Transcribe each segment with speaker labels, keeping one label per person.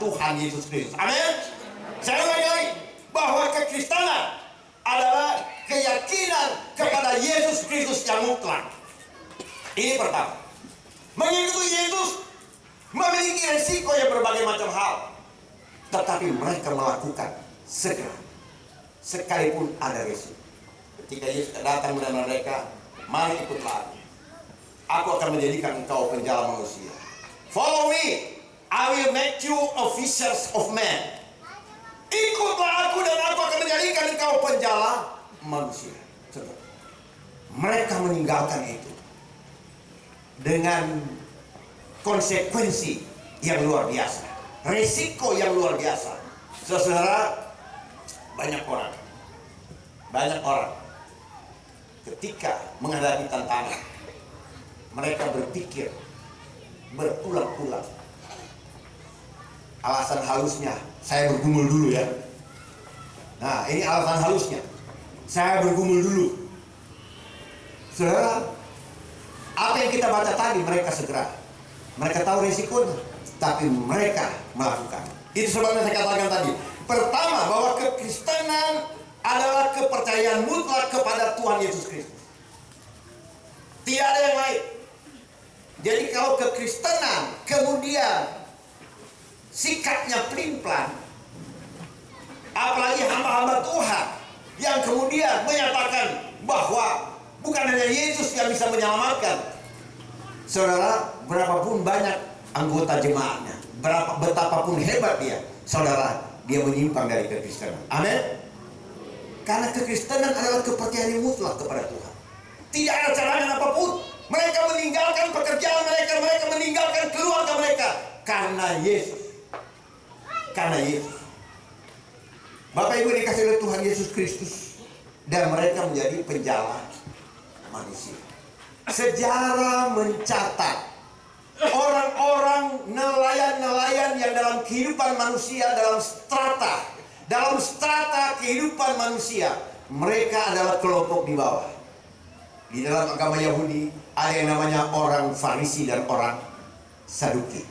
Speaker 1: Tuhan Yesus Kristus. Amin. Saya ulangi lagi, bahwa kekristenan adalah keyakinan kepada Yesus Kristus yang mutlak. Ini pertama. Mengikuti Yesus memiliki resiko yang berbagai macam hal, tetapi mereka melakukan segera, sekalipun ada resiko. Ketika Yesus datang kepada mereka, mari ikutlah aku akan menjadikan engkau penjala manusia. Follow me, I will make you a fishers of men. Ikutlah aku dan aku akan menjadikan engkau penjala manusia. Mereka meninggalkan itu dengan konsekuensi yang luar biasa, resiko yang luar biasa. Saudara, banyak orang ketika menghadapi tantangan, mereka berpikir berulang-ulang. Alasan halusnya, saya bergumul dulu ya. Nah, ini alasan halusnya, saya bergumul dulu. Saudara, apa yang kita baca tadi, mereka segera, mereka tahu resikonya, tapi mereka melakukan. Itu sebabnya saya katakan tadi, pertama, bahwa kekristenan adalah kepercayaan mutlak kepada Tuhan Yesus Kristus. Tidak ada yang lain. Jadi kalau kekristenan kemudian sikapnya pelin-pelan, apalagi hamba-hamba Tuhan yang kemudian menyatakan bahwa bukan hanya Yesus yang bisa menyelamatkan. Saudara, berapapun banyak anggota jemaatnya, betapapun hebat dia, saudara, dia menyimpang dari kekristenan. Amin. Karena kekristenan adalah kepercayaan yang mutlak kepada Tuhan. Tidak ada cadangan apapun. Mereka meninggalkan pekerjaan mereka, mereka meninggalkan keluarga mereka karena Yesus. Karena Yesus. Bapak Ibu dikasih oleh Tuhan Yesus Kristus, dan mereka menjadi penjala manusia. Sejarah mencatat orang-orang nelayan-nelayan yang dalam kehidupan manusia, dalam strata kehidupan manusia, mereka adalah kelompok di bawah. Di dalam agama Yahudi ada yang namanya orang Farisi dan orang Saduki.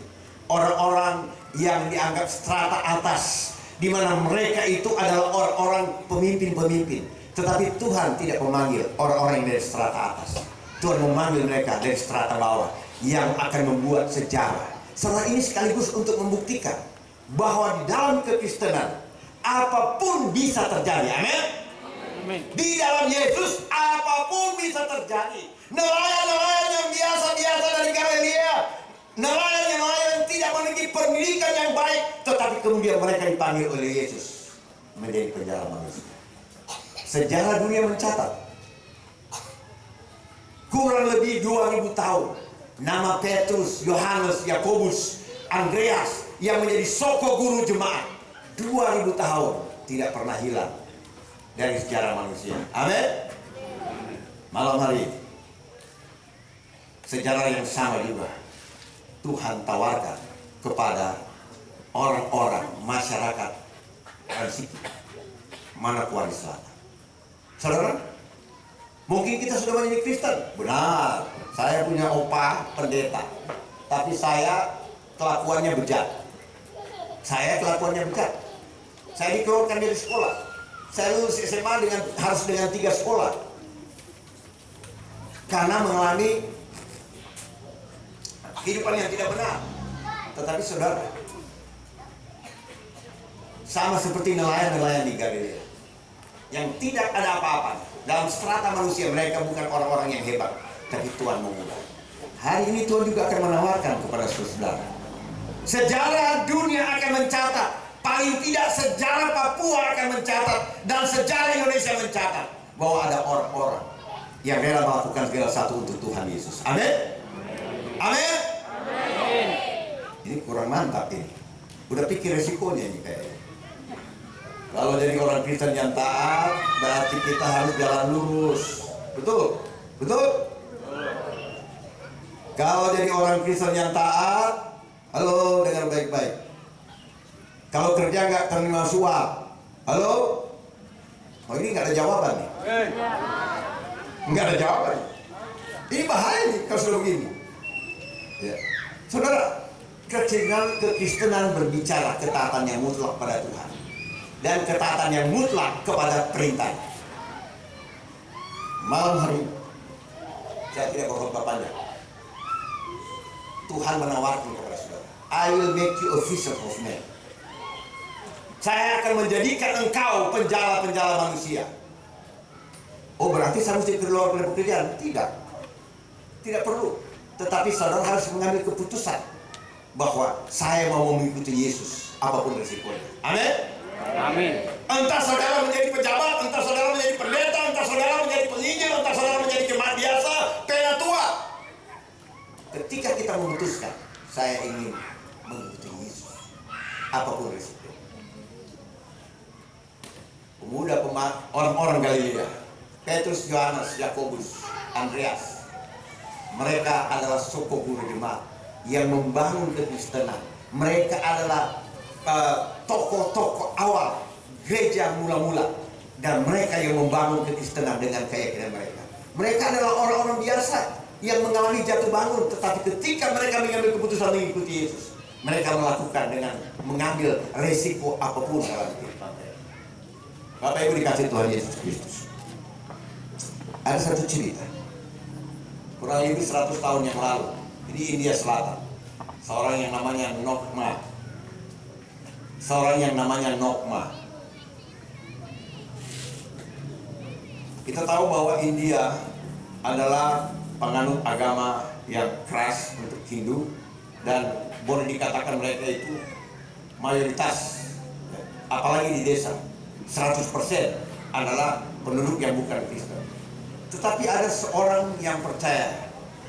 Speaker 1: Orang-orang yang dianggap strata atas, di mana mereka itu adalah orang-orang pemimpin-pemimpin. Tetapi Tuhan tidak memanggil orang-orang yang dari strata atas. Tuhan memanggil mereka dari strata bawah yang akan membuat sejarah. Setelah ini sekaligus untuk membuktikan bahwa di dalam kekristenan apapun bisa terjadi. Amin. Di dalam Yesus apapun bisa terjadi. Nelayan-nelayan yang biasa-biasa dari Galilea, nelayan-nelayan yang tidak memiliki pendidikan yang baik, tetapi kemudian mereka dipanggil oleh Yesus menjadi penjala manusia. Sejarah dunia mencatat kurang lebih 2000 tahun nama Petrus, Yohanes, Yakobus, Andreas yang menjadi soko guru jemaat 2000 tahun tidak pernah hilang dari sejarah manusia. Amin. Malam hari sejarah yang sama juga Tuhan tawarkan kepada orang-orang masyarakat Transiki, Manokwari Selatan. Saudara, mungkin kita sudah menjadi Kristen. Benar, saya punya opa pendeta, tapi saya kelakuannya bejat. Saya dikeluarkan dari sekolah. Saya lulus SMA harus dengan 3 sekolah karena mengalami kehidupan yang tidak benar. Tetapi saudara, sama seperti nelayan-nelayan di Galilea yang tidak ada apa-apa dalam strata manusia, mereka bukan orang-orang yang hebat, tapi Tuhan mengubah. Hari ini Tuhan juga akan menawarkan kepada saudara, sejarah dunia akan mencatat, paling tidak sejarah Papua akan mencatat, dan sejarah Indonesia mencatat bahwa ada orang-orang yang rela melakukan segala sesuatu untuk Tuhan Yesus. Amin. Amin. Ini kurang mantap ini. Udah pikir resikonya ini kayaknya. Kalau jadi orang Kristen yang taat, berarti kita harus jalan lurus. Betul? Betul? Kalau jadi orang Kristen yang taat, halo, dengar baik-baik. Kalau kerja nggak terima suap, halo? Oh, ini nggak ada jawaban nih. Nggak ada jawaban. Ini bahaya nih kalau sudah begini. Ya. Saudara, Kekristenan berbicara ketaatan yang mutlak pada Tuhan dan ketaatan yang mutlak kepada perintah. Malam hari ini, saya tidak berkhotbah panjang. Tuhan menawarkan kepada saudara, I will make you a fisher of men. Saya akan menjadikan engkau penjala-penjala manusia. Oh, berarti saya mesti keluar dari pekerjaan? Tidak. Tidak perlu. Tetapi saudara harus mengambil keputusan bahwa saya mau mengikuti Yesus apapun risikonya. Amin.
Speaker 2: Amin.
Speaker 1: Entah saudara menjadi pejabat, entah saudara menjadi pendeta, entah saudara menjadi penginjil, entah saudara menjadi jemaat biasa, penatua. Ketika kita memutuskan, saya ingin mengikuti Yesus apapun risiko. Pemuda orang-orang Galilea, Petrus, Yohanes, Yakobus, Andreas, mereka adalah sosok guru jemaat yang membangun kekristenan. Mereka adalah tokoh-tokoh awal gereja mula-mula, dan mereka yang membangun kekristenan dengan keyakinan mereka. Mereka adalah orang-orang biasa yang mengalami jatuh bangun, tetapi ketika mereka mengambil keputusan mengikuti Yesus, mereka melakukan dengan mengambil resiko apapun dalam kehidupan mereka. Bapak Ibu dikasih Tuhan Yesus Kristus, ada satu cerita kurang lebih 100 tahun yang lalu di India Selatan. Seorang yang namanya Nokma. Kita tahu bahwa India adalah penganut agama yang keras untuk Hindu, dan boleh dikatakan mereka itu mayoritas, apalagi di desa 100% adalah penduduk yang bukan Kristen. Tetapi ada seorang yang percaya,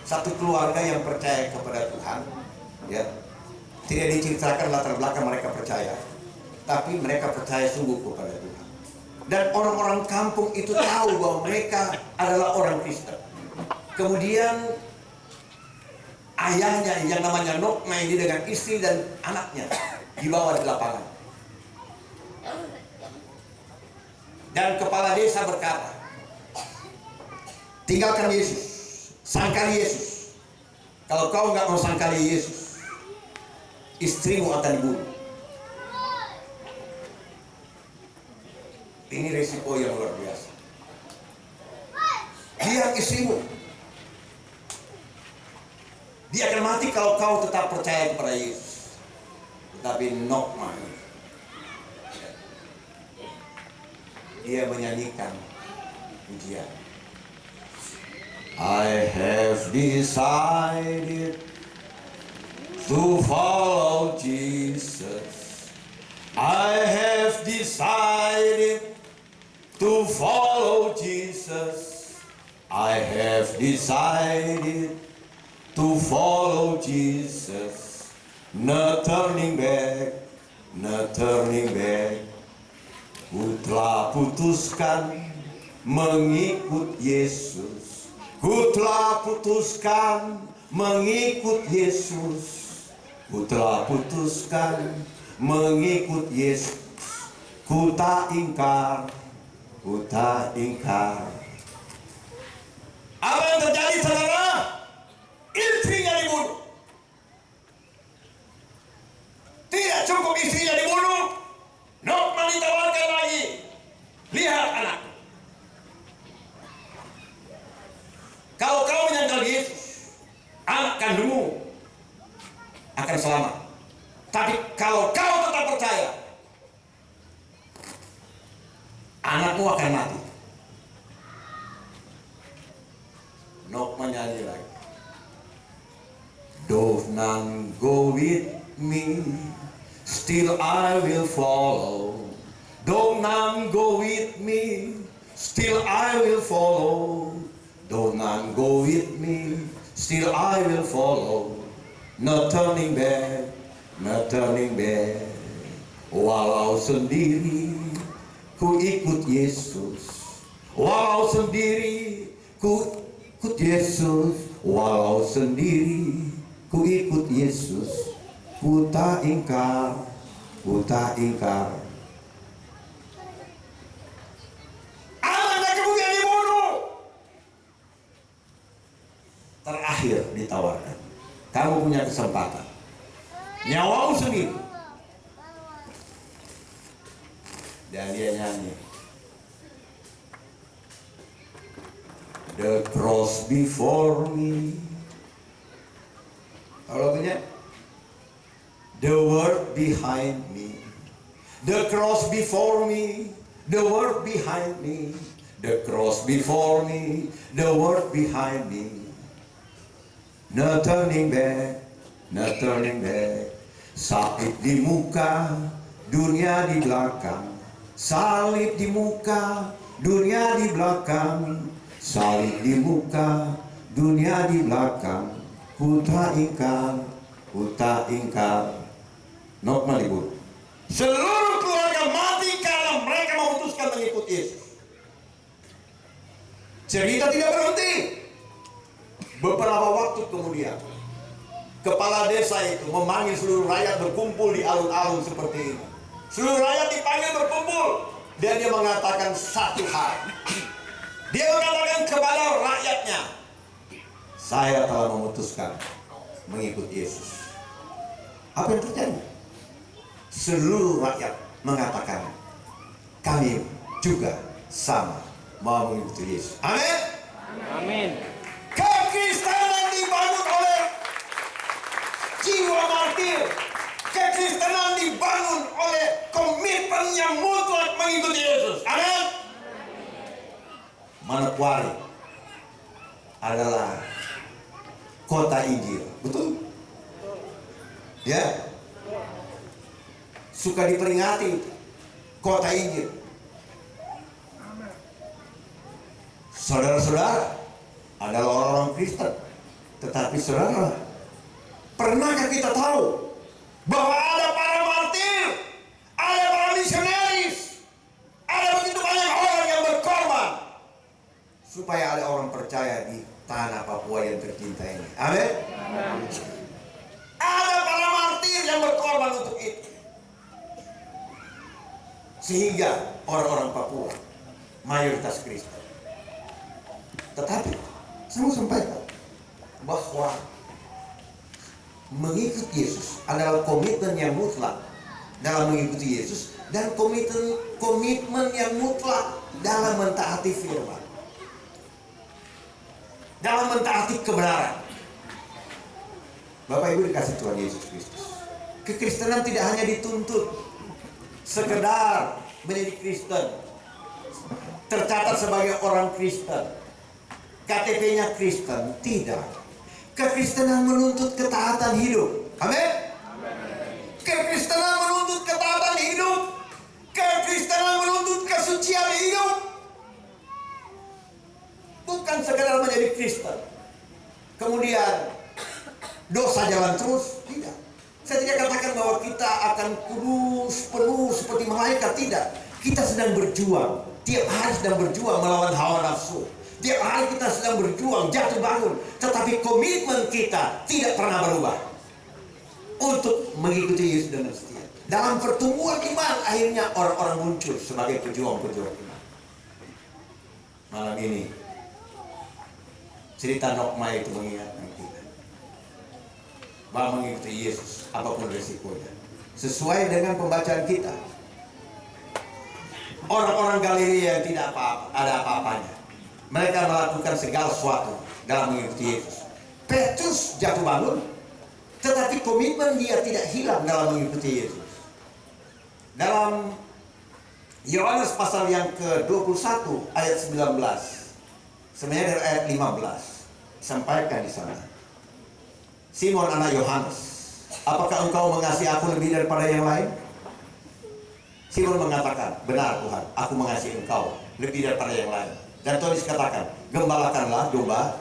Speaker 1: satu keluarga yang percaya kepada Tuhan, ya. Tidak diceritakan latar belakang mereka percaya, tapi mereka percaya sungguh kepada Tuhan. Dan orang-orang kampung itu tahu bahwa mereka adalah orang Kristen. Kemudian ayahnya yang namanya Nokma ini dengan istri dan anaknya dibawa di lapangan. Dan kepala desa berkata, tinggalkan Yesus, sangkali Yesus. Kalau kau nggak mau sangkali Yesus, istrimu akan dibunuh. Ini risiko yang luar biasa. Dia istrimu, dia akan mati kalau kau tetap percaya kepada Yesus. Tetapi Nokma, dia menyanyikan pujian. I have decided to follow Jesus. I have decided to follow Jesus. I have decided to follow Jesus. No turning back, no turning back. Ku telah putuskan mengikut Yesus. Ku telah putuskan mengikut Yesus. Ku telah putuskan mengikut Yesus. Ku tak ingkar, ku tak ingkar. Apa yang terjadi, saudara? Istrinya dibunuh. Tidak cukup istrinya dibunuh, Nokman ditawarkan lagi, lihat anak, kalau kau menyangkal Yesus, anak kandungmu akan selamat. Tapi kalau kau tetap percaya, anakmu akan mati. Nokman nyanyi lagi, though none go with me, still I will follow. Though none go with me, still I will follow. Though none go with me, still I will follow. No turning back, no turning back. Walau sendiri, ku ikut Yesus. Walau sendiri, ku ikut Yesus. Walau sendiri, ku ikut Yesus. Ku tak ingkar, ku tak ingkar. Anaknya kemudian dibunuh. Terakhir ditawarkan, kamu punya kesempatan. nyawamu sendiri. Dan dia nyanyi, the cross before me. Kalau punya, the world behind me. The cross before me, the world behind me. The cross before me, the world behind me. No turning back, no turning back. Salib di muka, dunia di belakang. Salib di muka, dunia di belakang. Salib di muka, dunia di belakang. Ku tak ingkar, ku tak ingkar. Not melibut. Seluruh keluarga mati karena mereka memutuskan mengikuti Yesus. Cerita tidak berhenti. Beberapa waktu kemudian, kepala desa itu memanggil seluruh rakyat berkumpul di alun-alun seperti ini. Seluruh rakyat dipanggil berkumpul. Dan dia mengatakan satu hal. Dia mengatakan kepada rakyatnya, saya telah memutuskan mengikuti Yesus. Apa yang terjadi? Seluruh rakyat mengatakan, kami juga sama mau mengikuti Yesus. Amin.
Speaker 2: Amin.
Speaker 1: Kekristenan dibangun oleh jiwa martir. Kekristenan dibangun oleh komitmen yang mutlak mengikuti Yesus. Amin. Manokwari adalah kota Injil, betul? Ya. Suka diperingati kota Injil. Saudara-saudara adalah orang-orang Kristen. Tetapi saudara, pernahkah kita tahu bahwa ada para martir, ada para misionaris, ada begitu banyak orang yang berkorban supaya ada orang percaya di tanah Papua yang tercinta ini. Amin. Ada para martir yang berkorban untuk itu. Sehingga orang-orang Papua mayoritas Kristen. Tetapi saya mau sampaikan bahwa mengikuti Yesus adalah komitmen yang mutlak dalam mengikuti Yesus, dan komitmen yang mutlak dalam mentaati firman, dalam mentaati kebenaran. Bapak Ibu dikasih Tuhan Yesus Kristus, kekristenan tidak hanya dituntut sekedar menjadi Kristen, tercatat sebagai orang Kristen, KTP-nya Kristen. Tidak. Kekristenan menuntut ketaatan hidup. Amin. Kekristenan menuntut ketaatan hidup. Kekristenan menuntut kesucian hidup. Bukan sekedar menjadi Kristen kemudian dosa jalan terus. Tidak. Saya tidak katakan bahwa kita akan kudus penuh seperti malaikat. Tidak. Kita sedang berjuang. Tiap hari sedang berjuang melawan hawa nafsu. Tiap hari kita sedang berjuang jatuh bangun. Tetapi komitmen kita tidak pernah berubah untuk mengikuti Yesus dengan setia. Dalam pertumbuhan iman akhirnya orang-orang muncul sebagai pejuang-pejuang iman. Malam ini cerita Nokma itu mengingatkan kita bahwa mengikuti Yesus apapun resikonya, sesuai dengan pembacaan kita. Orang-orang Galilea yang tidak ada apa-apanya, mereka melakukan segala sesuatu dalam mengikuti Yesus. Petrus jatuh bangun, tetapi komitmen dia tidak hilang dalam mengikuti Yesus. Dalam Yohanes pasal yang ke-21 ayat 19, sebenarnya dari ayat 15, sampaikan di sana. Simon anak Yohanes, apakah engkau mengasihi aku lebih daripada yang lain? Simon mengatakan, benar Tuhan, aku mengasihi engkau lebih daripada yang lain. Dan Tuhan katakan, gembalakanlah domba.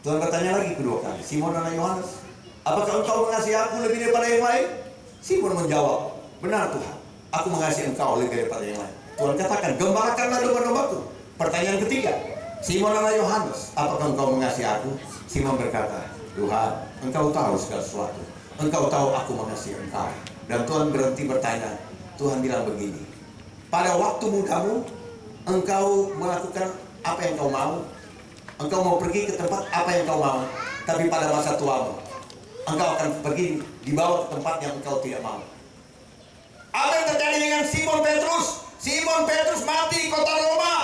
Speaker 1: Tuhan bertanya lagi kedua kali, Simon anak Yohanes, apakah engkau mengasihi aku lebih daripada yang lain? Simon menjawab, benar Tuhan, aku mengasihi engkau lebih daripada yang lain. Tuhan katakan, gembalakanlah domba-dombaku. Pertanyaan ketiga, Simon anak Yohanes, apakah engkau mengasihi aku? Simon berkata, Tuhan, engkau tahu segala sesuatu. Engkau tahu aku mengasihi engkau. Dan Tuhan berhenti bertanya. Tuhan bilang begini, pada waktu mudamu, engkau melakukan apa yang kau mau. Engkau mau pergi ke tempat apa yang kau mau. Tapi pada masa tuamu, engkau akan pergi dibawa ke tempat yang engkau tidak mau. Apa yang terjadi dengan Simon Petrus? Simon Petrus mati di kota Roma.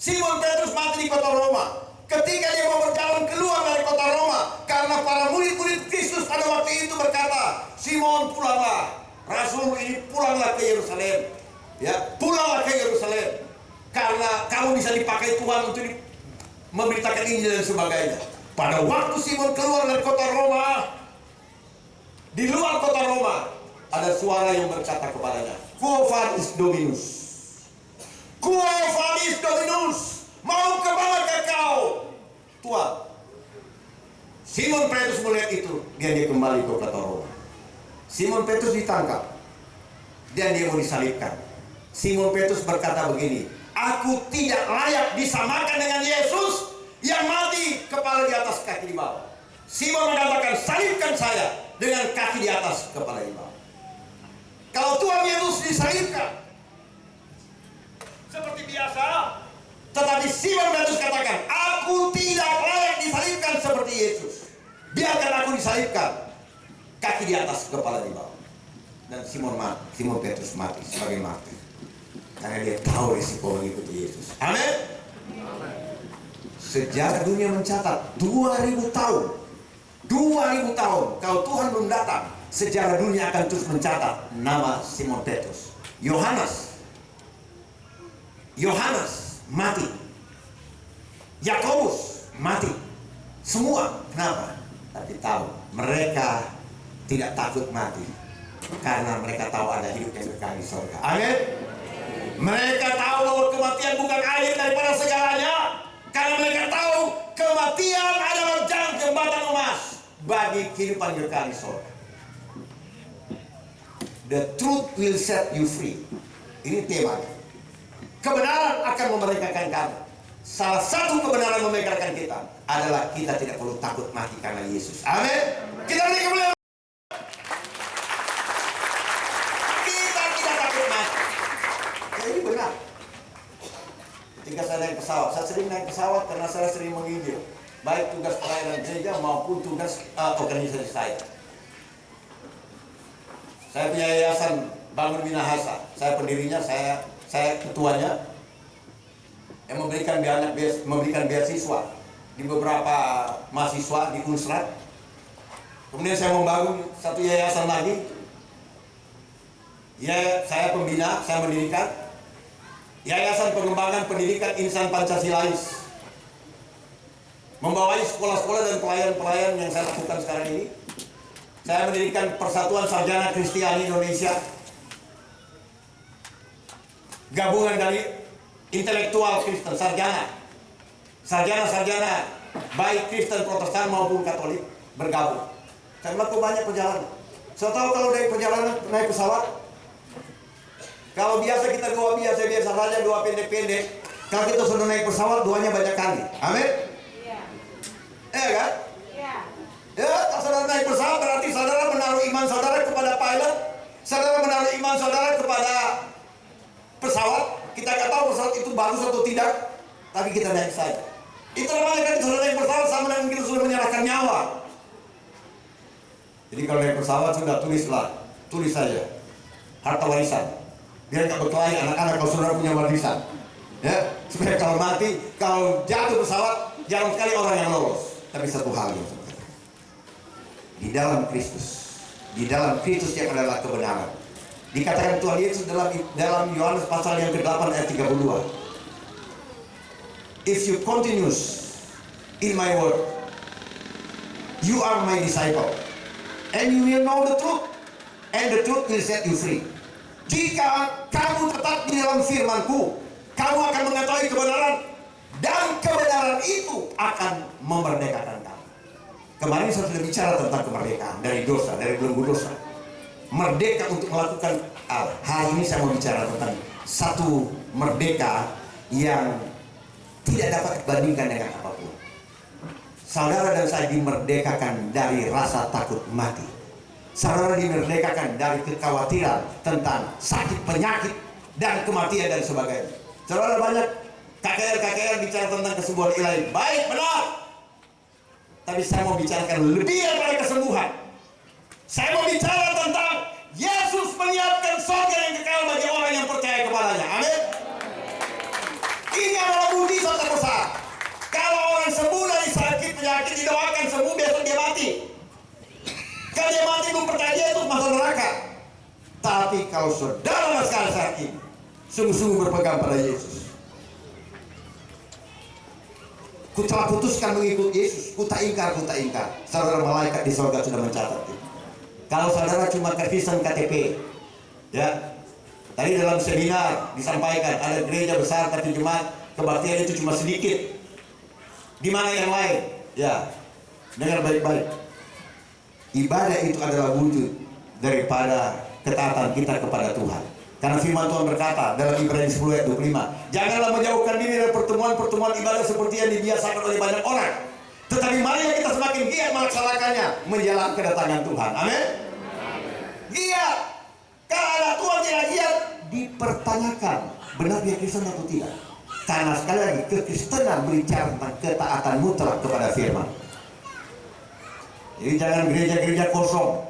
Speaker 1: Simon Petrus mati di kota Roma. Ketika dia mau berjalan keluar dari kota Roma, karena para murid-murid Kristus pada waktu itu berkata, Simon, pulanglah. Rasul ini pulanglah ke Yerusalem. Ya, pulanglah ke Yerusalem. Karena kamu bisa dipakai Tuhan untuk memberitakan Injil dan sebagainya. Pada waktu Simon keluar dari kota Roma, di luar kota Roma, ada suara yang berkata kepadanya, Quo vadis Dominus? Quo vadis Dominus? Mau kemana kau, Tuhan? Simon Petrus melihat itu, dia kembali ke kota Roma. Simon Petrus ditangkap dan dia mau disalibkan. Simon Petrus berkata begini, aku tidak layak disamakan dengan Yesus yang mati kepala di atas kaki di bawah. Simon mengatakan, salibkan saya dengan kaki di atas kepala di bawah. Kalau Tuhan Yesus disalibkan seperti biasa, tetapi Simon Petrus katakan, aku tidak layak disalibkan seperti Yesus. Biarkan aku disalibkan, kaki di atas kepala di bawah. Dan Simon Petrus mati sebagai martir karena dia tahu risiko mengikuti Yesus. Amin. Sejarah dunia mencatat 2000 tahun. 2000 tahun kalau Tuhan belum datang, sejarah dunia akan terus mencatat nama Simon Petrus. Yohanes mati. Yakobus mati. Semua. Kenapa? Tapi tahu mereka tidak takut mati karena mereka tahu ada hidup yang kekal di surga. Amin. Mereka tahu bahwa kematian bukan akhir daripada segalanya, karena mereka tahu kematian adalah jalan jembatan emas bagi kehidupan kekal di surga. The truth will set you free. Ini temanya. Kebenaran akan memerdekakan kamu. Salah satu kebenaran memerdekakan kita adalah kita tidak perlu takut mati karena Yesus. Amin. Kita beri kemuliaan. Kita tidak takut mati. Ya, ini benar. Ketika saya naik pesawat, saya sering naik pesawat karena saya sering menginjil, baik tugas pelayanan gereja maupun tugas organisasi saya. Saya punya yayasan Bangun Minahasa. Saya pendirinya, saya ketuanya, yang memberikan beasiswa di beberapa mahasiswa di Unsrat. Kemudian saya membangun satu yayasan lagi. Ya, saya pembina, saya mendirikan Yayasan Pengembangan Pendidikan Insan Pancasilais. Membawai sekolah-sekolah dan pelayan-pelayan yang saya lakukan sekarang ini. Saya mendirikan Persatuan Sarjana Kristiani Indonesia, gabungan dari intelektual Kristen, sarjana baik Kristen Protestan maupun Katolik bergabung. Saya melakukan banyak perjalanan. Saya tahu kalau dari perjalanan naik pesawat, kalau biasa kita biasa saja, doa pendek-pendek. Kalau kita sudah naik pesawat, doanya banyak kali. Amin. Iya. Iya kan? Iya. Ya, kalau saudara naik pesawat berarti saudara menaruh iman saudara kepada pilot, saudara menaruh iman saudara kepada pesawat. Kita nggak tahu pesawat itu bagus atau tidak, tapi kita naik saja. Itu namanya kan saudara naik pesawat sama dengan kita sudah menyerahkan nyawa. Jadi kalau naik pesawat sudah tulis saja harta warisan. Biar nggak berkelahi anak-anak kalau saudara punya warisan. Ya, supaya kalau mati, kalau jatuh pesawat, jarang sekali orang yang lolos. Tapi satu hal yang di dalam Kristus yang adalah kebenaran. Dikatakan Tuhan Yesus dalam Yohanes pasal yang ke-8 ayat 32. If you continues in my word, you are my disciple, and you will know the truth, and the truth will set you free. Jika kamu tetap di dalam firman-Ku, kamu akan mengetahui kebenaran, dan kebenaran itu akan memerdekakan kamu. Kemarin saya sudah bicara tentang kemerdekaan dari dosa, dari belenggu dosa. Merdeka untuk melakukan hari ini saya mau bicara tentang satu merdeka yang tidak dapat dibandingkan dengan apapun. Saudara dan saya dimerdekakan dari rasa takut mati. Saudara dimerdekakan dari kekhawatiran tentang sakit, penyakit, dan kematian dan sebagainya. Saudara banyak KKR bicara tentang kesembuhan ilahi. Baik, benar. Tapi saya mau bicarakan lebih daripada kesembuhan. Saya mau bicara tentang Yesus menyiapkan surga yang kekal bagi orang yang percaya kepadanya. Amin. Ini adalah mujizat terbesar. Kalau orang sembuh dari sakit penyakit, didoakan sembuh, besok dia mati. Kalau dia mati belum percaya Yesus, masuk neraka. Tapi kalau saudara sekali saat ini sungguh-sungguh berpegang pada Yesus, ku telah putuskan mengikut Yesus, ku tak ingkar. Saudara malaikat di surga sudah mencatat itu. Kalau saudara cuma Kristen KTP, ya, tadi dalam seminar disampaikan ada gereja besar tapi jemaat kebaktian itu cuma sedikit. Di mana yang lain? Ya, dengar baik-baik. Ibadah itu adalah wujud daripada ketaatan kita kepada Tuhan. Karena firman Tuhan berkata dalam Ibrani 10 ayat 25, janganlah menjauhkan diri dari pertemuan-pertemuan ibadah seperti yang dibiasakan oleh banyak orang. Tetapi marilah kita semakin giat melaksanakannya menjelang kedatangan Tuhan. Amin. Giat. Kalau ada Tuhan tidak giat, dipertanyakan benar dia Kristen atau tidak. Karena sekali lagi kekristenan berbicara tentang ketaatan mutlak kepada firman. Jadi jangan gereja-gereja kosong,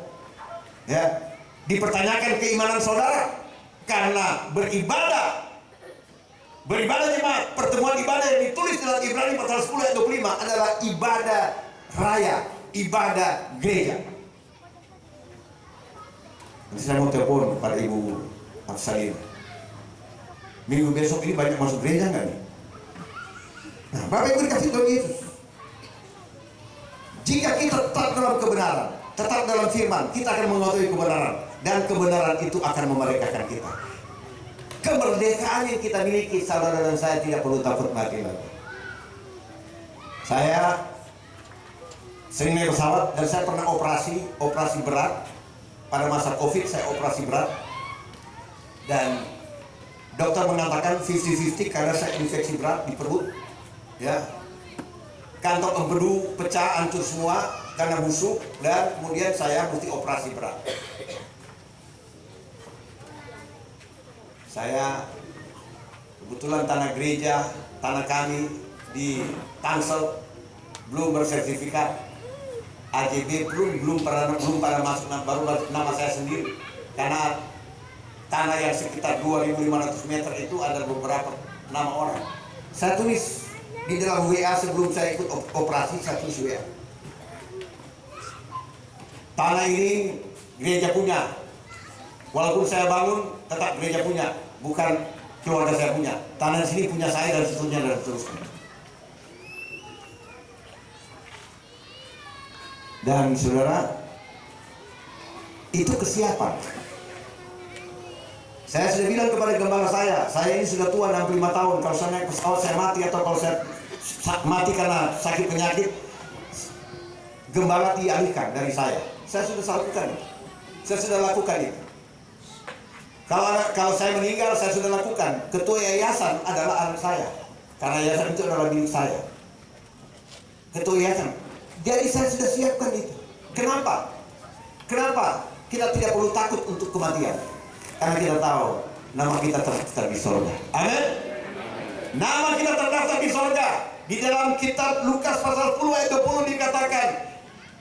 Speaker 1: ya, dipertanyakan keimanan saudara. Karena beribadah jemaat, pertemuan ibadah yang ditulis dalam Ibrani pasal 10 ayat 25 adalah ibadah raya, ibadah gereja. Nanti saya mau telepon kepada Ibu Aksalina, minggu besok ini banyak masuk gereja nggak nih? Nah, Bapak Ibu dikasih Tuhan Yesus. Jika kita tetap dalam kebenaran, tetap dalam firman, kita akan mengetahui kebenaran. Dan kebenaran itu akan memerdekakan kita. Kemerdekaan yang kita miliki, saudara dan saya tidak perlu takut mati lagi. Saya sering naik pesawat dan saya pernah operasi berat. Pada masa COVID saya operasi berat. Dan dokter mengatakan 50-50 karena saya infeksi berat di perut. Ya, kantong empedu pecah, hancur semua karena busuk, dan kemudian saya mesti operasi berat. Saya kebetulan tanah gereja, tanah kami di Tangsel belum bersertifikat AJB, belum pada masuk, baru nama saya sendiri. Karena tanah yang sekitar 2.500 meter itu ada beberapa nama orang. Saya tulis di dalam WA sebelum saya ikut operasi, saya tulis WA. Tanah ini gereja punya. Walaupun saya bangun, tetap gereja punya, bukan keluarga saya punya. Tanah di sini punya saya dan seterusnya dan seterusnya. Dan saudara, itu kesiapan. Saya sudah bilang kepada gembala saya ini sudah tua 65 tahun. Kalau saya naik pesawat saya mati, atau kalau saya mati karena sakit penyakit, gembala dialihkan dari saya. Saya sudah lakukan itu. Saya sudah lakukan itu. Kalau saya meninggal, saya sudah lakukan. Ketua yayasan adalah anak saya, karena yayasan itu adalah milik saya. Ketua yayasan. Jadi saya sudah siapkan itu. Kenapa? Kita tidak perlu takut untuk kematian? Karena kita tahu nama kita terdaftar di surga. Amin. Nama kita terdaftar di surga. Di dalam kitab Lukas pasal 10 ayat 20 dikatakan,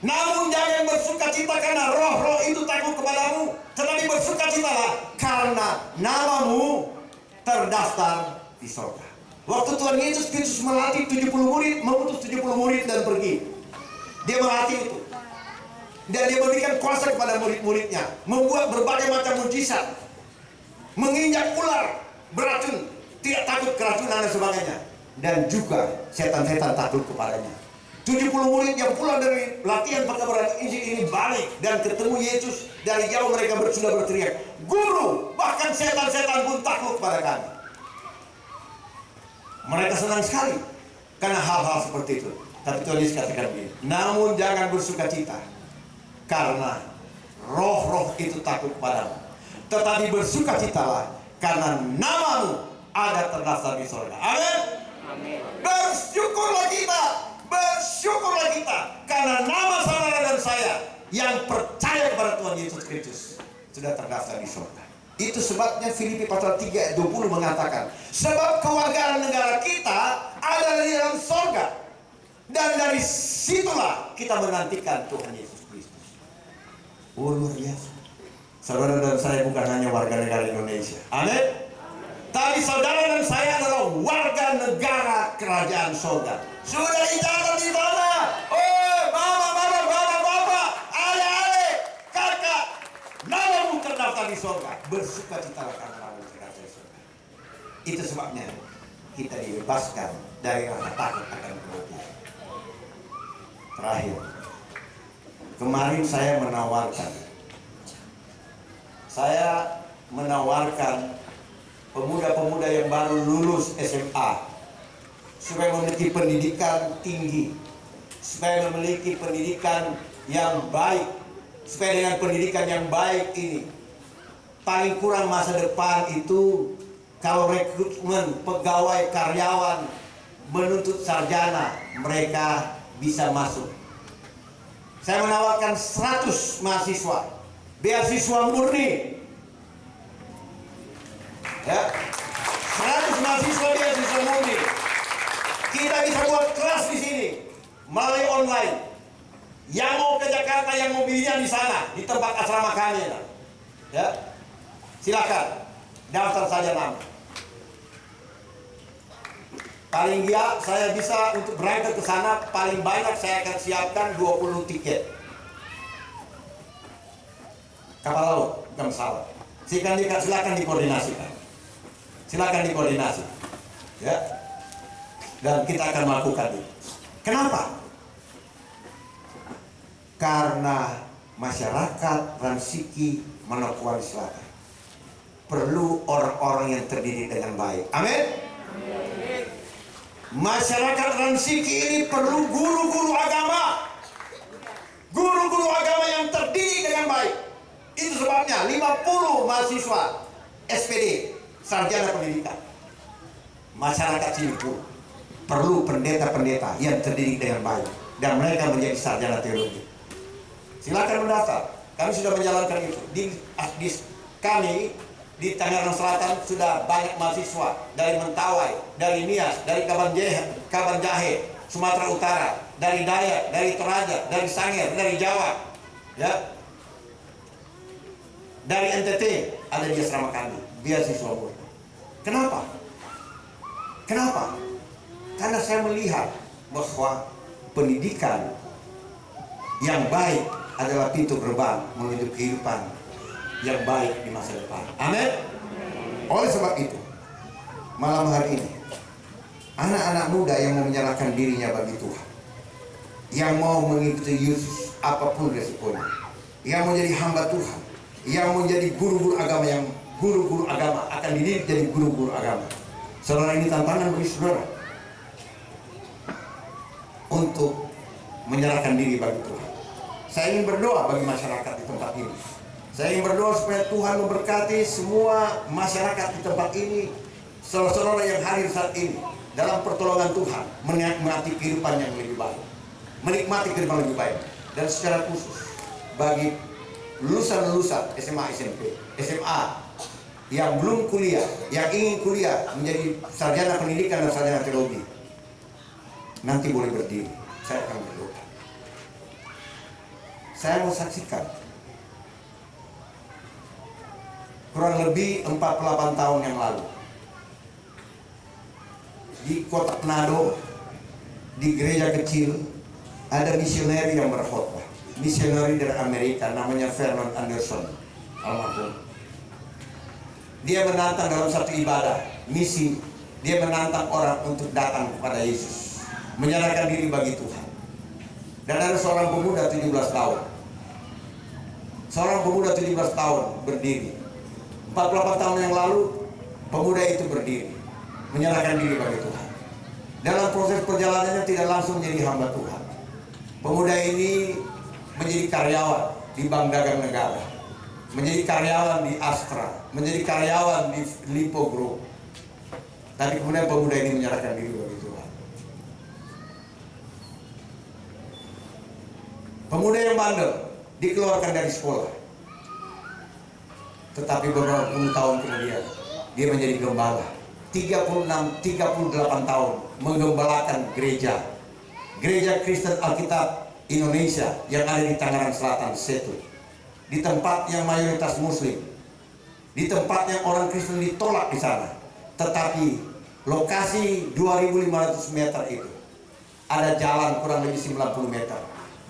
Speaker 1: namun jangan bersukacita karena roh-roh itu takut kepadamu, tetapi bersukacitalah karena namamu terdaftar di surga. Waktu Tuhan Yesus Kristus melatih 70 murid, mengutus 70 murid dan pergi. Dia melatih itu. Dan dia memberikan kuasa kepada murid-muridnya, membuat berbagai macam mujizat, menginjak ular beracun, tidak takut keracunan dan sebagainya. Dan juga setan-setan takut kepadanya. 70 murid yang pulang dari latihan pekabaran Injil ini balik dan ketemu Yesus. Dari jauh mereka sudah berteriak, Guru, bahkan setan-setan pun takut kepada kami. Mereka senang sekali karena hal-hal seperti itu. Tapi Tuhan Yesus katakan begini, namun jangan bersukacita karena roh-roh itu takut kepadamu, tetapi bersukacitalah karena namamu ada terdaftar di surga. Amin. Bersyukurlah kita karena nama saudara dan saya yang percaya kepada Tuhan Yesus Kristus sudah terdaftar di surga. Itu sebabnya Filipi pasal 3 ayat 20 mengatakan, sebab kewargaan negara kita ada di dalam surga, dan dari Situlah kita menantikan Tuhan Yesus Kristus. Luar biasa. Saudara dan saya bukan hanya warga negara Indonesia. Amin. Tapi saudara dan saya adalah warga negara kerajaan surga. Sudah dicatat di sana. Oh, bapak, adik, kakak, namamu terdaftar di surga. Bersukacitalah karena namamu terdaftar di surga. Itu sebabnya kita dibebaskan dari rasa takut akan kematian. Terakhir, kemarin saya menawarkan pemuda-pemuda yang baru lulus SMA supaya memiliki pendidikan tinggi, supaya memiliki pendidikan yang baik, supaya dengan pendidikan yang baik ini paling kurang masa depan itu kalau rekrutmen pegawai karyawan menuntut sarjana mereka bisa masuk. Saya menawarkan 100 mahasiswa beasiswa murni. Ya, 100 mahasiswa beasiswa murni. Kita bisa buat kelas di sini melalui online. Yang mau ke Jakarta, yang mau belinya di sana, di tempat asrama kami. Ya, silakan daftar saja nama. Paling dia saya bisa untuk berangkat ke sana paling banyak saya akan siapkan 20 tiket. Kapal laut, bukan pesawat. Silakan dikoordinasikan. Silakan dikoordinasi. Ya. Dan kita akan melakukan itu. Kenapa? Karena masyarakat Ransiki, Manokwari Selatan perlu orang-orang yang terdidik dengan baik. Amin. Masyarakat Ransiki ini perlu guru-guru agama. Guru-guru agama yang terdidik dengan baik. Itu sebabnya 50 mahasiswa SPD, sarjana pendidikan. Masyarakat sini perlu pendeta-pendeta yang terdidik dengan baik dan mereka menjadi sarjana teologi. Silakan mendaftar. Kami sudah menjalankan itu. Kami di Tangerang Selatan sudah banyak mahasiswa dari Mentawai, dari Nias, dari Kabanjahe, Sumatera Utara, dari Dayak, dari Toraja, dari Sangir, dari Jawa, ya, dari NTT ada di asrama kami, beasiswa murni. Kenapa? Karena saya melihat bahwa pendidikan yang baik adalah pintu gerbang menuju kehidupan yang baik di masa depan. Amin. Oleh sebab itu, malam hari ini anak-anak muda yang mau menyerahkan dirinya bagi Tuhan, yang mau mengikuti Yesus apapun resikonya, yang mau jadi hamba Tuhan, yang mau jadi guru-guru agama akan dididik jadi guru-guru agama. Saudara, ini tantangan bagi saudara untuk menyerahkan diri bagi Tuhan. Saya ingin berdoa bagi masyarakat di tempat ini. Saya ingin berdoa supaya Tuhan memberkati semua masyarakat di tempat ini, saudara-saudara yang hadir saat ini dalam pertolongan Tuhan, menikmati kehidupan yang lebih baik, menikmati kehidupan lebih baik, dan secara khusus bagi lulusan-lulusan SMA, SMP, SMA yang belum kuliah, yang ingin kuliah menjadi sarjana pendidikan dan sarjana teologi, nanti boleh berdiri. Saya akan berdoa. Saya mau saksikan kurang lebih 48 tahun yang lalu di kota Manado, di gereja kecil, ada misioneri yang berkhotbah. Misioneri dari Amerika, namanya Vernon Anderson, almarhum. Dia menantang dalam satu ibadah misi, dia menantang orang untuk datang kepada Yesus, menyerahkan diri bagi Tuhan. Dan ada seorang pemuda 17 tahun, seorang pemuda 17 tahun berdiri. 48 tahun yang lalu pemuda itu berdiri, menyerahkan diri bagi Tuhan. Dalam proses perjalanannya tidak langsung menjadi hamba Tuhan. Pemuda ini menjadi karyawan di Bank Dagang Negara, menjadi karyawan di Astra, menjadi karyawan di Lipo Group. Tapi kemudian pemuda ini menyerahkan diri bagi Tuhan. Pemuda yang bandel dikeluarkan dari sekolah. Tetapi beberapa puluh tahun kemudian dia menjadi gembala. 38 tahun menggembalakan gereja Gereja Kristen Alkitab Indonesia yang ada di Tangerang Selatan, Setu, di tempat yang mayoritas Muslim, di tempat yang orang Kristen ditolak di sana. Tetapi lokasi 2.500 meter itu ada jalan kurang lebih 90 meter.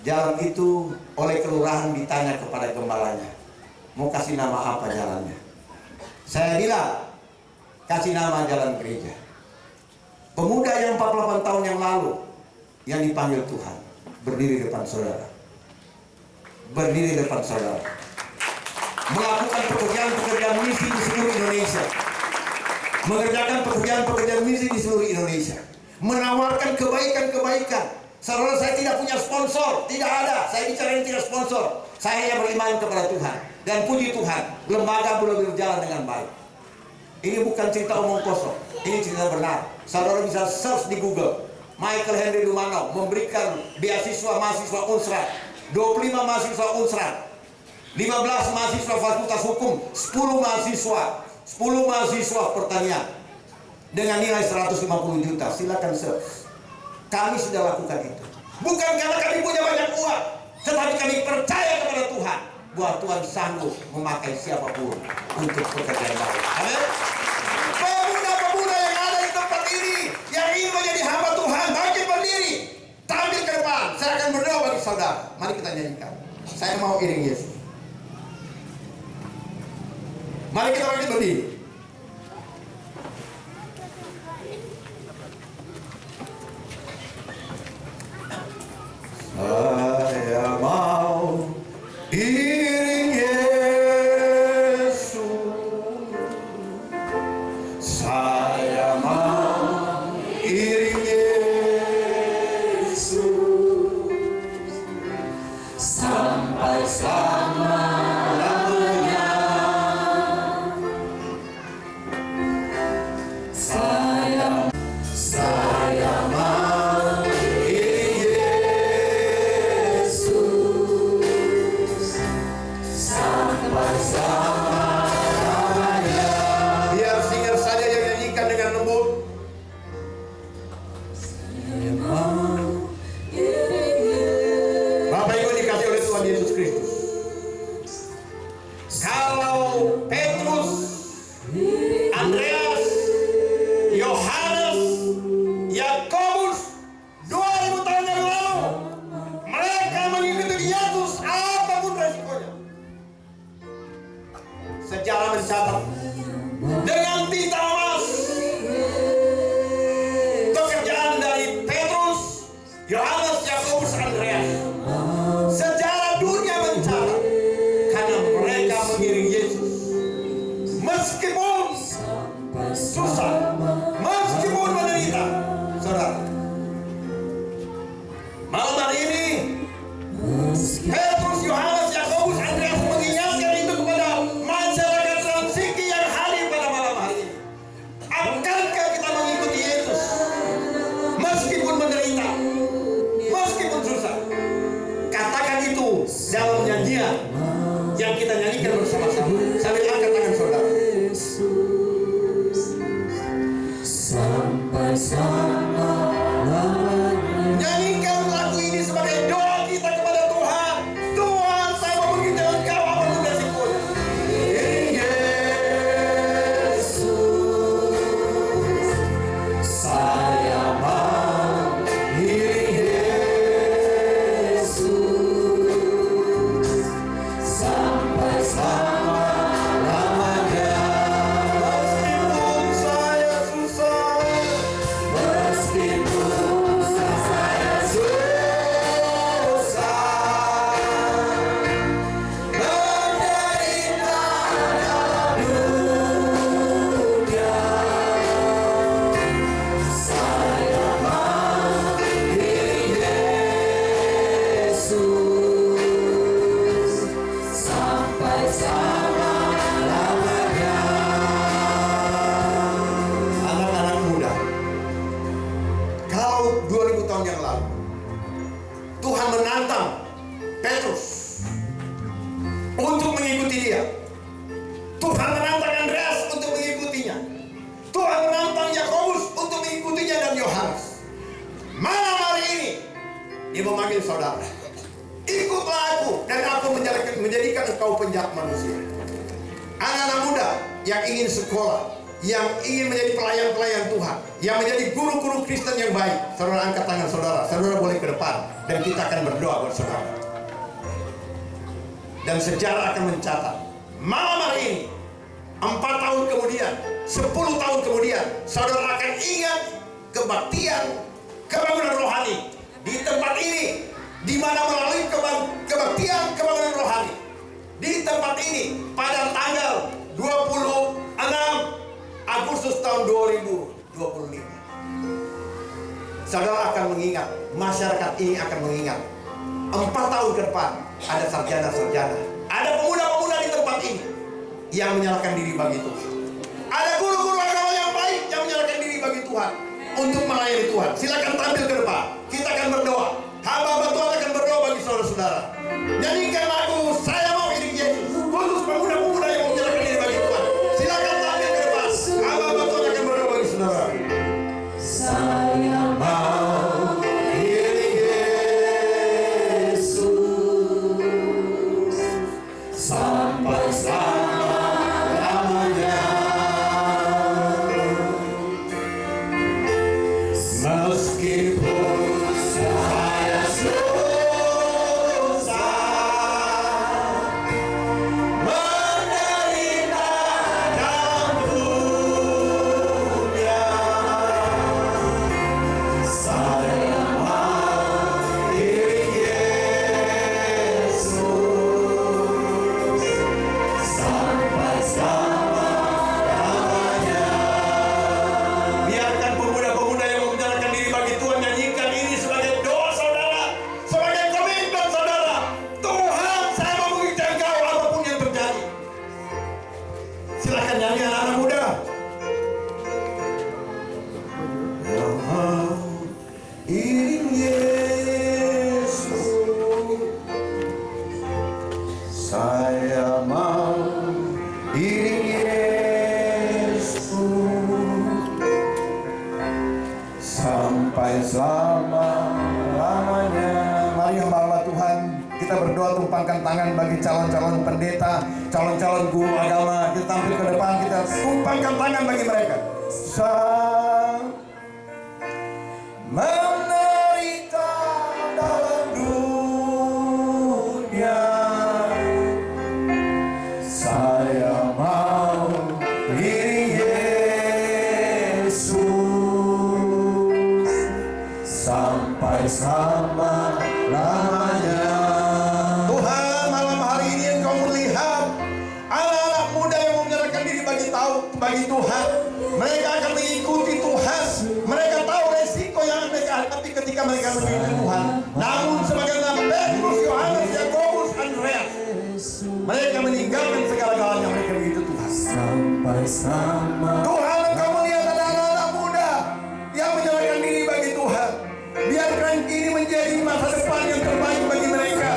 Speaker 1: Jalan itu oleh kelurahan ditanya kepada gembalanya, mau kasih nama apa jalannya? Saya bilang, kasih nama jalan gereja. Pemuda yang 48 tahun yang lalu yang dipanggil Tuhan berdiri depan saudara, berdiri depan saudara, melakukan pekerjaan-pekerjaan misi di seluruh Indonesia, mengerjakan pekerjaan-pekerjaan misi di seluruh Indonesia, menawarkan kebaikan-kebaikan. Saudara, saya tidak punya sponsor, tidak ada. Saya bicara ini tidak sponsor. Saya yang beriman kepada Tuhan. Dan puji Tuhan, lembaga belum berjalan dengan baik. Ini bukan cerita omong kosong, ini cerita benar. Saudara bisa search di Google. Michael Henry Dumano memberikan beasiswa mahasiswa Unsrat, 25 mahasiswa Unsrat, 15 mahasiswa Fakultas Hukum, 10 mahasiswa pertanian dengan nilai 150 juta. Silakan search. Kami sudah lakukan itu. Bukan karena kami punya banyak uang, tetapi kami percaya kepada Tuhan bahwa Tuhan sanggup memakai siapapun untuk pekerjaan baik. Amin. Pemuda-pemuda yang ada di tempat ini yang ingin menjadi hamba Tuhan, bangkit berdiri, tampil ke depan. Saya akan berdoa bagi saudara. Mari kita nyanyikan. Saya mau iring Yesus. Mari kita bangkit berdiri. Saya mau iring Yesus, saya mau iring Yesus sampai selama-lamanya. Saya mau iring Yesus sampai selama-lamanya. Biar singer saja yang nyanyikan dengan lembut. Saya mau iring Yesus. Bapak Ibu dikasih oleh Tuhan Yesus Kristus. Kalau Petrus, Andreas, Yohanes, Yakobus 2000 tahun yang lalu mereka mengikuti Yesus apapun resikonya. Sejarah mencatat dengan tinta emas pekerjaan dari Petrus, Yohanes, Yakobus, Andreas. Sejarah dunia mencatat karena mereka mengiring Yesus meskipun susah, meskipun menderita. Saudara, malam hari ini Petrus, Yohanes, Yakobus, Andreas mengingatkan itu kepada masyarakat Transiki yang hadir pada malam hari ini. Akankah kita mengikuti Yesus meskipun menderita, meskipun susah? Katakan itu dalam nyanyian yang kita nyanyikan bersama-sama sambil angkat tangan saudara. Sampai selama-lamanya. Nyanyikan lagu ini sebagai doa kita kepada Tuhan. Tuhan, saya mau pergi dengan Kau apapun resikonya. Iring Yesus, saya mau iring Yesus sampai selama-lamanya. Meskipun saya susah, meskipun saya susah, menderita dalam dunia, saya mau iring Yesus sampai selama-lamanya. Anak-anak muda, kalau 2000 tahun yang lalu Tuhan menantang Petrus untuk mengikuti dia, Tuhan menantang Andreas untuk mengikutinya, Tuhan menantang Yakobus untuk mengikutinya dan Yohanes. Malam hari ini
Speaker 2: Dia memanggil saudara. Ikutlah aku dan aku menjadikan engkau penjahat manusia. Anak-anak muda yang ingin sekolah, yang ingin menjadi pelayan-pelayan Tuhan, yang menjadi guru-guru Kristen yang baik, saudara angkat tangan saudara. Saudara boleh ke depan dan kita akan berdoa buat saudara. Dan sejarah akan mencatat malam hari ini, 4 tahun kemudian, 10 tahun kemudian, saudara akan ingat kebaktian, kebangunan rohani di tempat ini, di mana melalui kebaktian, kebangunan rohani di tempat ini pada tanggal 26 Agustus tahun 2025. Saudara akan mengingat, masyarakat ini akan mengingat 4 tahun ke depan ada sarjana-sarjana, ada pemuda-pemuda di tempat ini yang menyerahkan diri bagi Tuhan. Ada guru-guru agama yang baik yang menyerahkan diri bagi Tuhan untuk melayani Tuhan. Silakan tampil ke depan. Kita akan berdoa. Hamba-hamba Tuhan akan berdoa bagi saudara-saudara. Nyanyikan lagu Saya Mau Hidup Yesus. Khusus pemuda-pemuda yang menyerahkan diri bagi Tuhan. Silakan tampil ke depan. Hamba-hamba Tuhan akan berdoa bagi saudara. Saya mau hidup Yesus sampai selama-lamanya. Meskipun saya susah menderita dalam dunia, saya mau diri Yesus sampai selama-lamanya. Biarkan pemuda-pemuda yang menjalankan diri bagi Tuhan nyanyikan ini sebagai doa saudara, sebagai komitmen saudara. Tuhan, saya mau mengikuti Engkau apapun yang terjadi. Silakan nyanyi anak-anak muda. Yang mau iring Yesus, saya mau iring Yesus sampai selama-lamanya. Mari hamba-hamba Tuhan, kita berdoa tumpangkan tangan bagi calon-calon pendeta, calon-calon guru agama. Kita tampil ke depan, kita tumpangkan tangan bagi mereka. Menderita dalam dunia, saya mau diri Yesus sampai selama-lamanya. Tuhan, malam hari ini Engkau melihat anak-anak muda yang menyerahkan diri bagi Tuhan. Mereka akan mengikuti Tuhan. Mereka tahu resiko yang mereka hadapi ketika mereka mengikuti Tuhan. Namun sebagaimana Petrus, Yohanes, Yakobus, Andreas, mereka meninggalkan segala-galanya, mereka begitu Tuhan. Tuhan, Engkau melihat ada anak-anak muda yang menyerahkan diri bagi Tuhan. Biarkan ini menjadi masa depan yang terbaik bagi mereka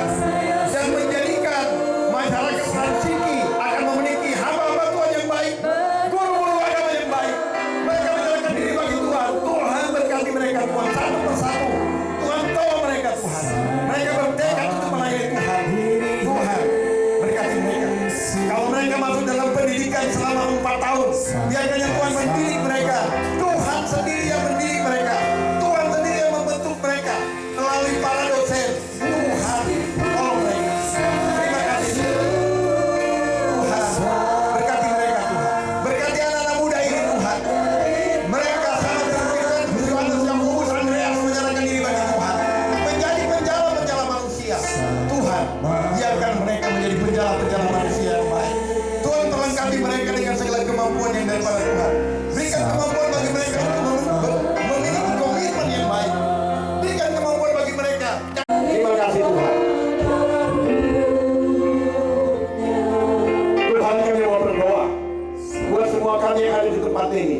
Speaker 2: dan menjadikan masyarakat Transiki akan memiliki hamba-hamba Tuhan yang baik, guru-guru agama yang baik. Mereka menyerahkan diri bagi Tuhan. Tuhan berkati mereka Tuhan satu persatu. Tuhan tolong mereka Tuhan. Mereka bertekad untuk melayani Tuhan. Tuhan berkati mereka. Kalau mereka masuk dalam pendidikan selama 4 tahun, biarkan Tuhan mendidik mereka. Tuhan sendiri yang mendidik mereka. Tuhan sendiri yang membentuk mereka melalui para dosen. Tuhan tolong mereka. Terima kasih Tuhan. Berkati mereka Tuhan. Berkati anak-anak muda ini Tuhan. Mereka sama seperti Yohanes, Yakobus, Andreas menyerahkan diri bagi Tuhan. Menjadi penjala-penjala manusia. Tuhan, biarkan mereka menjadi penjala-penjala manusia yang baik. Tuhan perlengkapi mereka dengan segala kemampuan yang daripada Tuhan. Berikan kemampuan bagi mereka untuk memiliki komitmen yang baik. Berikan kemampuan bagi mereka. Terima kasih Tuhan. Tuhan, kami mau berdoa buat semua kami yang ada di tempat ini.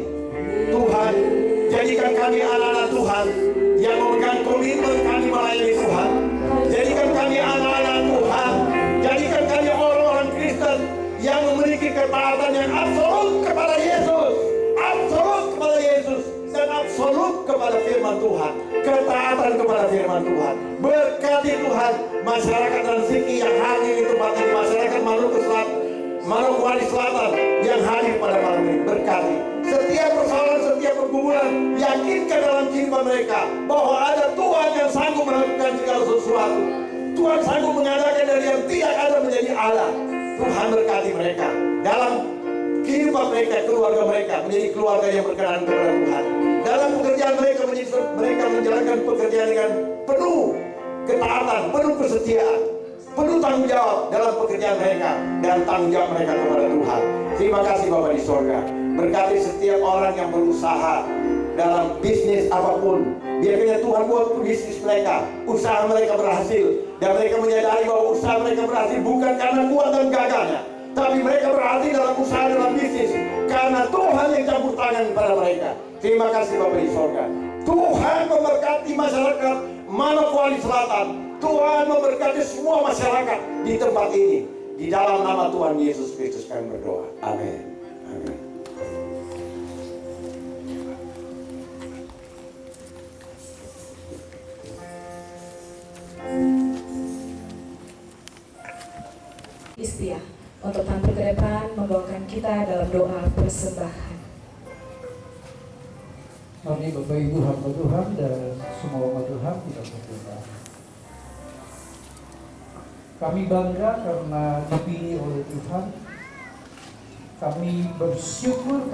Speaker 2: Tuhan, jadikan kami anak-anak Tuhan yang memegang komitmen kami melayani Tuhan. Jadikan kami anak-anak Tuhan. Jadikan kami orang-orang Kristen yang memiliki ketaatan yang absolut kepada Yesus, absolut kepada Yesus, dan absolut kepada firman Tuhan. Ketaatan kepada firman Tuhan.
Speaker 1: Berkati Tuhan masyarakat Transiki yang hadir di tempat ini, masyarakat Maluku Selatan, Manokwari Selatan yang hadir pada malam ini. Berkati setiap persoalan, setiap pergumulan, yakinkan dalam jiwa mereka bahwa ada Tuhan yang sanggup melakukan segala sesuatu. Tuhan sanggup mengadakan dari yang tidak ada menjadi Allah. Tuhan berkati mereka dalam kehidupan mereka, keluarga mereka menjadi keluarga yang berkenan kepada Tuhan. Dalam pekerjaan mereka, mereka menjalankan pekerjaan dengan penuh ketaatan, penuh kesetiaan, penuh tanggung jawab dalam pekerjaan mereka dan tanggung jawab mereka kepada Tuhan. Terima kasih Bapa di sorga. Berkati setiap orang yang berusaha dalam bisnis apapun. Biarkan Tuhan buat bisnis mereka, usaha mereka berhasil, dan mereka menyadari bahwa usaha mereka berhasil bukan karena kuat dan gagahnya, tapi mereka berhasil dalam usaha, dalam bisnis karena Tuhan yang campur tangan pada mereka. Terima kasih Bapa di sorga. Tuhan memberkati masyarakat Manokwari Selatan. Tuhan memberkati semua masyarakat di tempat ini. Di dalam nama Tuhan Yesus Kristus kami berdoa. Amin. Amin.
Speaker 3: Istia untuk tampil ke depan membawakan kita dalam doa persembahan.
Speaker 4: Mari Bapak Ibu hamba Tuhan dan semua umat Tuhan kita berdoa. Kami bangga karena dipilih oleh Tuhan. Kami bersyukur